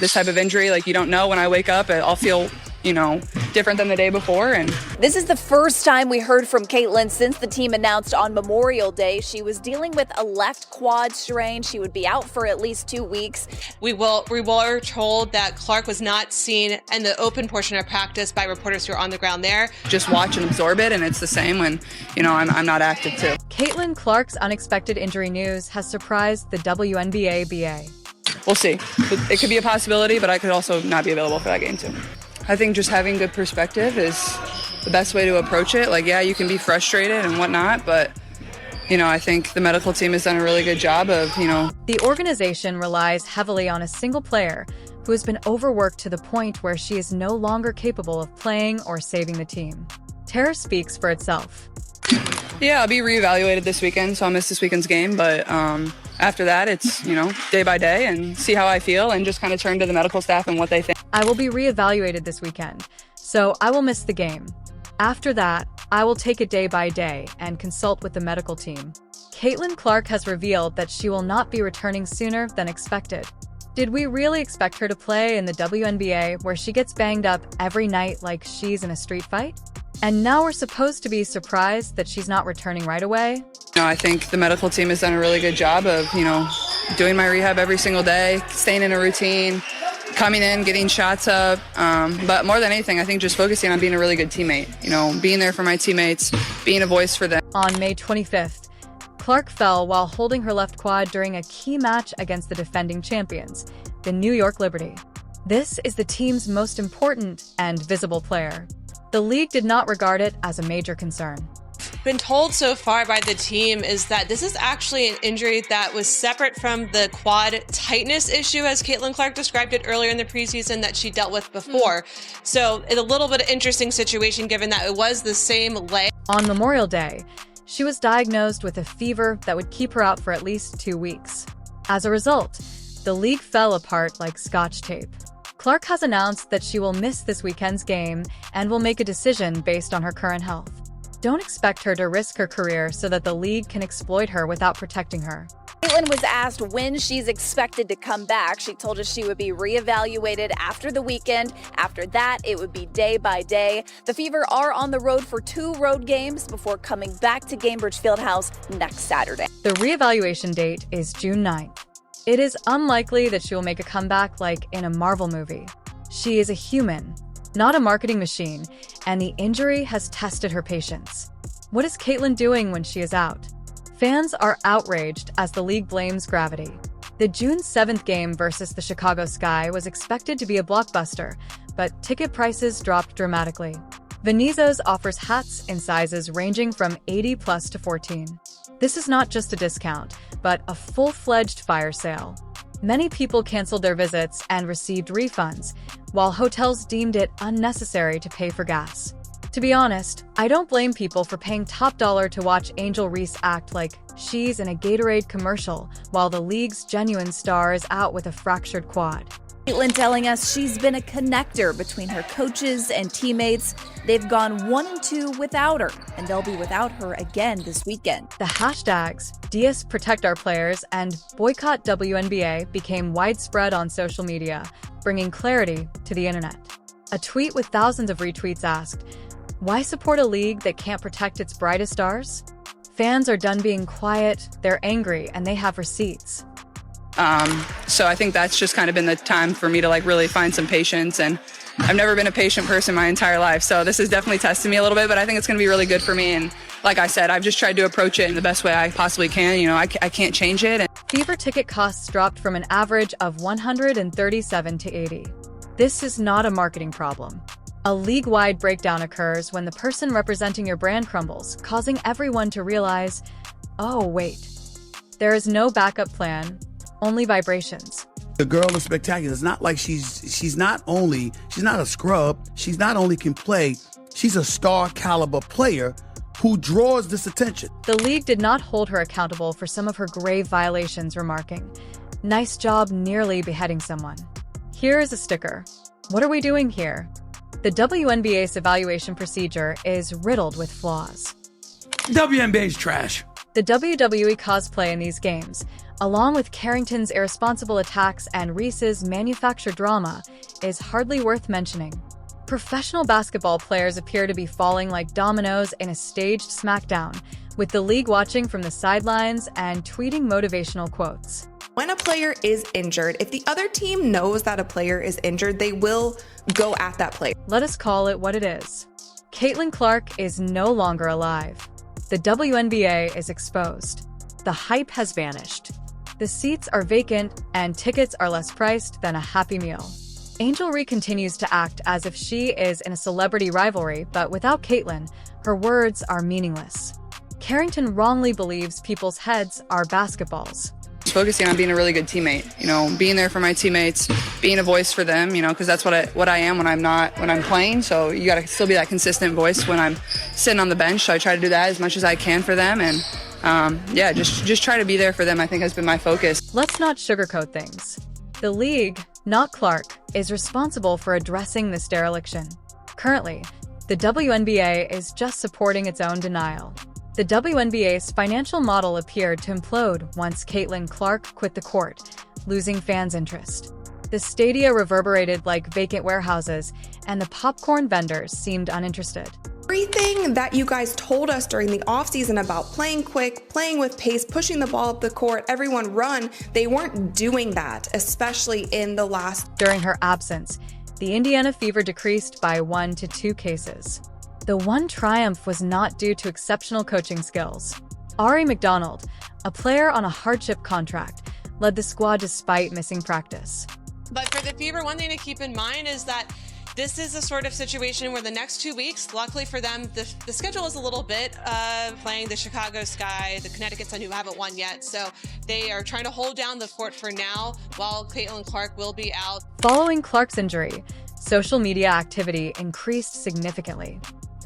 this type of injury, like you don't know when I wake up, I'll feel, different than the day before. And this is the first time we heard from Caitlin since the team announced on Memorial Day she was dealing with a left quad strain. She would be out for at least 2 weeks. We were told that Clark was not seen in the open portion of practice by reporters who are on the ground there. Just watch and absorb it, and it's the same when, I'm not active too. Caitlin Clark's unexpected injury news has surprised the WNBA BA. We'll see. It could be a possibility, but I could also not be available for that game too. I think just having good perspective is the best way to approach it. Like, yeah, you can be frustrated and whatnot, but, I think the medical team has done a really good job of, The organization relies heavily on a single player who has been overworked to the point where she is no longer capable of playing or saving the team. Tara speaks for itself. Yeah, I'll be reevaluated this weekend, so I'll miss this weekend's game, but after that, it's, day by day and see how I feel and just kind of turn to the medical staff and what they think. I will be reevaluated this weekend, so I will miss the game. After that, I will take it day by day and consult with the medical team. Caitlin Clark has revealed that she will not be returning sooner than expected. Did we really expect her to play in the WNBA where she gets banged up every night like she's in a street fight? And now we're supposed to be surprised that she's not returning right away? I think the medical team has done a really good job of, doing my rehab every single day, staying in a routine, coming in, getting shots up. But more than anything, I think just focusing on being a really good teammate, being there for my teammates, being a voice for them. On May 25th, Clark fell while holding her left quad during a key match against the defending champions, the New York Liberty. This is the team's most important and visible player. The league did not regard it as a major concern. Been told so far by the team is that this is actually an injury that was separate from the quad tightness issue, as Caitlin Clark described it earlier in the preseason, that she dealt with before. So it's a little bit of interesting situation given that it was the same leg. On Memorial Day, she was diagnosed with a fever that would keep her out for at least 2 weeks. As a result, the league fell apart like Scotch tape. Clark has announced that she will miss this weekend's game and will make a decision based on her current health. Don't expect her to risk her career so that the league can exploit her without protecting her. Caitlin was asked when she's expected to come back. She told us she would be reevaluated after the weekend. After that, it would be day by day. The Fever are on the road for 2 road games before coming back to Gainbridge Fieldhouse next Saturday. The reevaluation date is June 9th. It is unlikely that she will make a comeback like in a Marvel movie. She is a human, not a marketing machine, and the injury has tested her patience. What is Caitlin doing when she is out? Fans are outraged as the league blames gravity. The June 7th game versus the Chicago Sky was expected to be a blockbuster, but ticket prices dropped dramatically. Venezos offers hats in sizes ranging from 80 plus to 14. This is not just a discount, but a full-fledged fire sale. Many people canceled their visits and received refunds, while hotels deemed it unnecessary to pay for gas. To be honest, I don't blame people for paying top dollar to watch Angel Reese act like she's in a Gatorade commercial while the league's genuine star is out with a fractured quad. Caitlin telling us she's been a connector between her coaches and teammates. They've gone 1-2 without her, and they'll be without her again this weekend. The hashtags DS Protect Our Players and Boycott WNBA became widespread on social media, bringing clarity to the internet. A tweet with thousands of retweets asked, "Why support a league that can't protect its brightest stars?" Fans are done being quiet, they're angry, and they have receipts. So I think that's just kind of been the time for me to really find some patience, and I've never been a patient person my entire life, so this has definitely tested me a little bit, but I think it's going to be really good for me. And like I said, I've just tried to approach it in the best way I possibly can. I can't change it. Fever ticket costs dropped from an average of $137 to $80. This is not a marketing problem. A league-wide breakdown occurs when the person representing your brand crumbles, causing everyone to realize, oh wait, there is no backup plan, only vibrations. The girl is spectacular. It's not like she's not a scrub. She's not only can play, she's a star caliber player who draws this attention. The league did not hold her accountable for some of her grave violations, remarking, "Nice job nearly beheading someone." Here is a sticker. What are we doing here? The WNBA's evaluation procedure is riddled with flaws. WNBA's trash. The WWE cosplay in these games, along with Carrington's irresponsible attacks and Reese's manufactured drama, is hardly worth mentioning. Professional basketball players appear to be falling like dominoes in a staged smackdown, with the league watching from the sidelines and tweeting motivational quotes. When a player is injured, if the other team knows that a player is injured, they will go at that player. Let us call it what it is. Caitlin Clark is no longer alive. The WNBA is exposed. The hype has vanished. The seats are vacant and tickets are less priced than a Happy Meal. Angel Reese continues to act as if she is in a celebrity rivalry, but without Caitlin, her words are meaningless. Carrington wrongly believes people's heads are basketballs. Just focusing on being a really good teammate, being there for my teammates, being a voice for them, because that's what I am when I'm playing. So you got to still be that consistent voice when I'm sitting on the bench. So I try to do that as much as I can for them, and just try to be there for them, I think, has been my focus. Let's not sugarcoat things. The league, not Clark, is responsible for addressing this dereliction. Currently, the WNBA is just supporting its own denial. The WNBA's financial model appeared to implode once Caitlin Clark quit the court, losing fans' interest. The stadia reverberated like vacant warehouses, and the popcorn vendors seemed uninterested. Everything that you guys told us during the offseason about playing quick, playing with pace, pushing the ball up the court, everyone run, they weren't doing that, especially in the last. During her absence, the Indiana fever decreased by 1 to 2 cases. The one triumph was not due to exceptional coaching skills. Ari McDonald, a player on a hardship contract, led the squad despite missing practice. But for the Fever, one thing to keep in mind is that this is a sort of situation where the next 2 weeks, luckily for them, the schedule is a little bit playing the Chicago Sky, the Connecticut Sun, who haven't won yet. So they are trying to hold down the fort for now, while Caitlin Clark will be out. Following Clark's injury, social media activity increased significantly.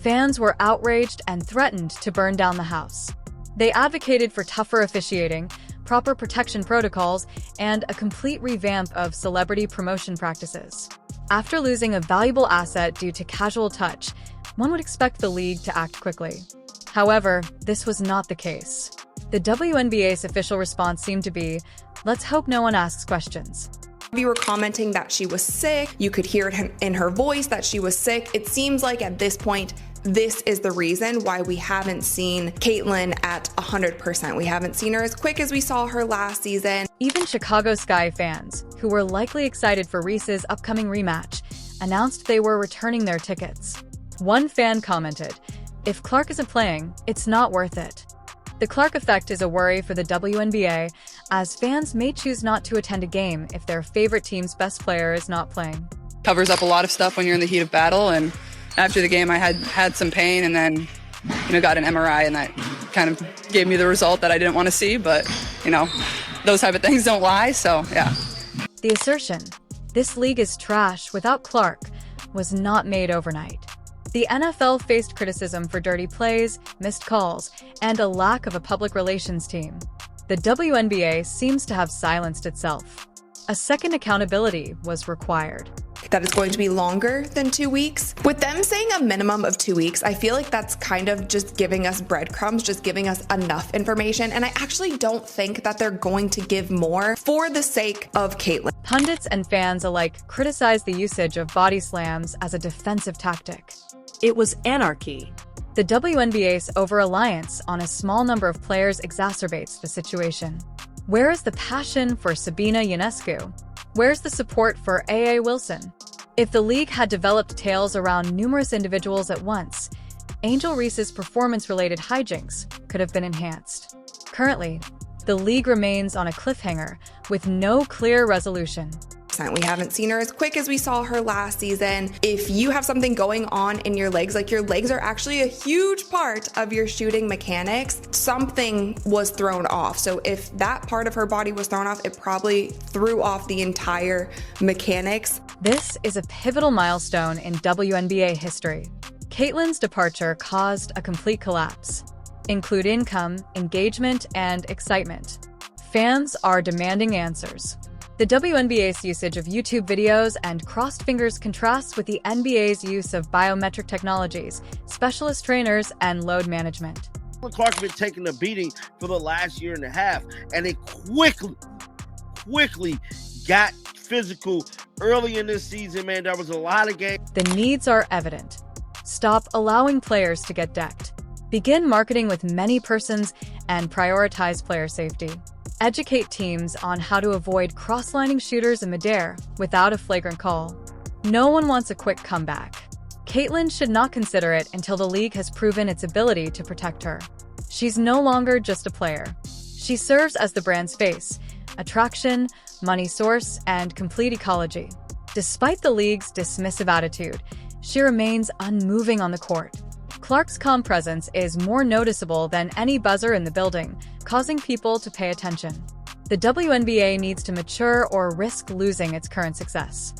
Fans were outraged and threatened to burn down the house. They advocated for tougher officiating, proper protection protocols, and a complete revamp of celebrity promotion practices. After losing a valuable asset due to casual touch, one would expect the league to act quickly. However, this was not the case. The WNBA's official response seemed to be, "Let's hope no one asks questions." You were commenting that she was sick. You could hear it in her voice that she was sick. It seems like at this point, this is the reason why we haven't seen Caitlin at 100%. We haven't seen her as quick as we saw her last season. Even Chicago Sky fans, who were likely excited for Reese's upcoming rematch, announced they were returning their tickets. One fan commented, "If Clark isn't playing, it's not worth it." The Clark effect is a worry for the WNBA, as fans may choose not to attend a game if their favorite team's best player is not playing. Covers up a lot of stuff when you're in the heat of battle, and after the game I had some pain and then got an MRI, and that kind of gave me the result that I didn't want to see, but those type of things don't lie, so yeah. The assertion, "This league is trash without Clark," was not made overnight. The NFL faced criticism for dirty plays, missed calls, and a lack of a public relations team. The WNBA seems to have silenced itself. A second accountability was required. That is going to be longer than 2 weeks. With them saying a minimum of 2 weeks, I feel like that's kind of just giving us breadcrumbs, just giving us enough information. And I actually don't think that they're going to give more for the sake of Caitlin. Pundits and fans alike criticize the usage of body slams as a defensive tactic. It was anarchy. The WNBA's over-reliance on a small number of players exacerbates the situation. Where is the passion for Sabina Ionescu? Where's the support for A.A. Wilson? If the league had developed tales around numerous individuals at once, Angel Reese's performance-related hijinks could have been enhanced. Currently, the league remains on a cliffhanger with no clear resolution. We haven't seen her as quick as we saw her last season. If you have something going on in your legs, like your legs are actually a huge part of your shooting mechanics, something was thrown off. So if that part of her body was thrown off, it probably threw off the entire mechanics. This is a pivotal milestone in WNBA history. Caitlin's departure caused a complete collapse. Include income, engagement, and excitement. Fans are demanding answers. The WNBA's usage of YouTube videos and crossed fingers contrasts with the NBA's use of biometric technologies, specialist trainers, and load management. Clark's been taking a beating for the last year and a half, and it quickly got physical early in this season, man. There was a lot of games. The needs are evident. Stop allowing players to get decked. Begin marketing with many persons and prioritize player safety. Educate teams on how to avoid cross-lining shooters in midair without a flagrant call. No one wants a quick comeback. Caitlin should not consider it until the league has proven its ability to protect her. She's no longer just a player. She serves as the brand's face, attraction, money source, and complete ecology. Despite the league's dismissive attitude, she remains unmoving on the court. Clark's calm presence is more noticeable than any buzzer in the building, causing people to pay attention. The WNBA needs to mature or risk losing its current success.